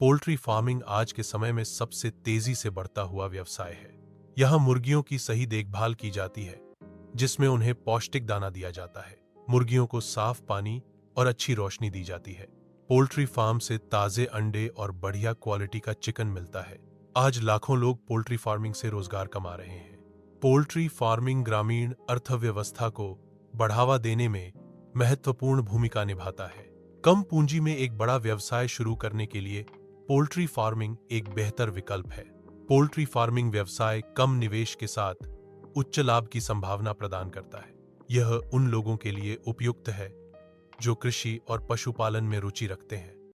Poultry farming आज के समय में सबसे तेजी से बढ़ता हुआ व्यवसाय है। यहाँ मुर्गियों की सही देखभाल की जाती है, जिसमें उन्हें पौष्टिक दाना दिया जाता है। मुर्गियों को साफ पानी और अच्छी रोशनी दी जाती है। पोल्ट्री फार्म से ताजे अंडे और बढ़िया क्वालिटी का चिकन मिलता है। आज लाखों लोग पोल्ट्री फार्मिंग से रोजगार कमा रहे हैं। पोल्ट्री फार्मिंग ग्रामीण अर्थव्यवस्था को बढ़ावा देने में महत्वपूर्ण भूमिका निभाता है। कम पूंजी में एक बड़ा व्यवसाय शुरू करने के लिए पोल्ट्री फार्मिंग एक बेहतर विकल्प है। पोल्ट्री फार्मिंग व्यवसाय कम निवेश के साथ उच्च लाभ की संभावना प्रदान करता है। यह उन लोगों के लिए उपयुक्त है जो कृषि और पशुपालन में रुचि रखते हैं।